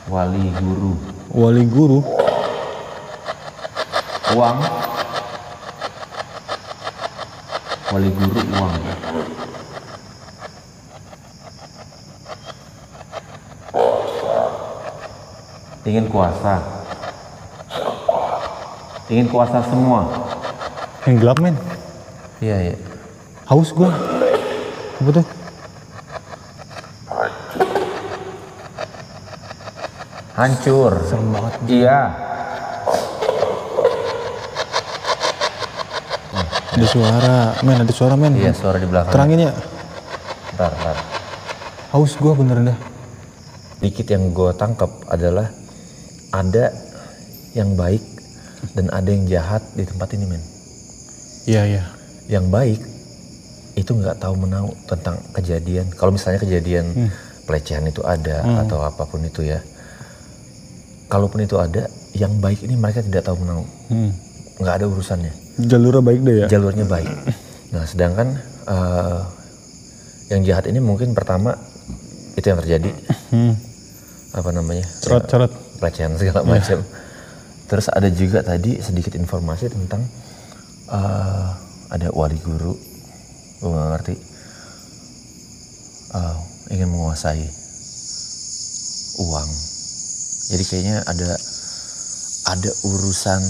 Wali guru. Wali guru. Uang. Wali guru uang. Ingin kuasa. Ingin kuasa semua. Yang gelap men. Iya iya. Haus gua. Apa tuh? Hancur. Serem banget. Iya. Ada suara, men. Ada suara men. Iya, suara di belakang. Terangin ya. Bentar. Haus gua beneran dah. Dikit yang gue tangkap adalah ada yang baik dan ada yang jahat di tempat ini men. Iya iya. Yang baik itu nggak tahu menau tentang kejadian. Kalau misalnya kejadian pelecehan itu ada atau apapun itu ya. Kalaupun itu ada, yang baik ini mereka tidak tahu menau. Nggak ada urusannya. Jalurnya baik deh ya. Jalurnya baik. Nah sedangkan yang jahat ini mungkin pertama itu yang terjadi. Apa namanya? Corot-corot. Pelecehan segala macam. Terus ada juga tadi sedikit informasi tentang ada wali guru, gue nggak ngerti, ingin menguasai uang. Jadi kayaknya ada urusan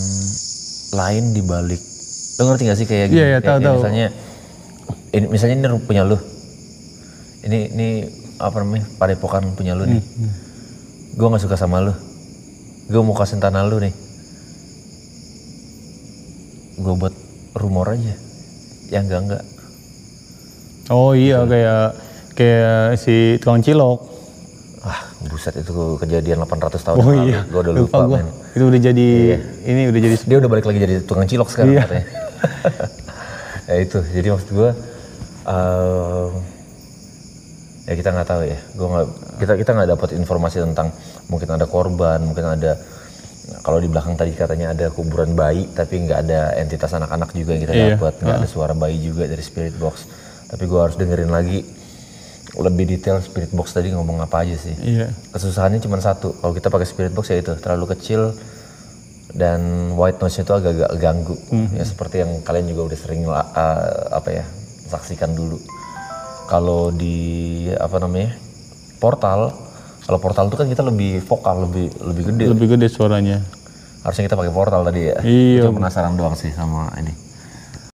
lain di balik. Lo ngerti gak sih kayak gini? Iya, tahu. Misalnya ini punya lo. Ini apa namanya? Padepokan punya lo nih. Gue nggak suka sama lo. Gue mau kasih tanah lo nih. Gue buat rumor aja. Ya enggak. Oh iya, kayak si tukang cilok. Buset itu kejadian 800 tahun Oh yang lalu. iya. Gue udah lupa men. Itu udah jadi ini udah jadi Dia udah balik lagi jadi tukang cilok sekarang Iya. katanya. Ya itu. Jadi maksud gue ya kita nggak tahu ya. Kita nggak dapat informasi tentang mungkin ada korban, mungkin ada. Kalau di belakang tadi katanya ada kuburan bayi, tapi nggak ada entitas anak-anak juga yang kita dapat, nggak ada suara bayi juga dari spirit box. Tapi gue harus dengerin lagi lebih detail spirit box tadi ngomong apa aja sih. Iya. Kesusahannya cuma satu, kalau kita pakai spirit box ya itu terlalu kecil dan white noise-nya itu agak-agak ganggu. Ya seperti yang kalian juga udah sering saksikan dulu. Kalau di portal. Kalau portal itu kan kita lebih vokal, lebih gede. Lebih gede suaranya. Harusnya kita pakai portal tadi ya. Iya. Itu penasaran doang sih sama ini.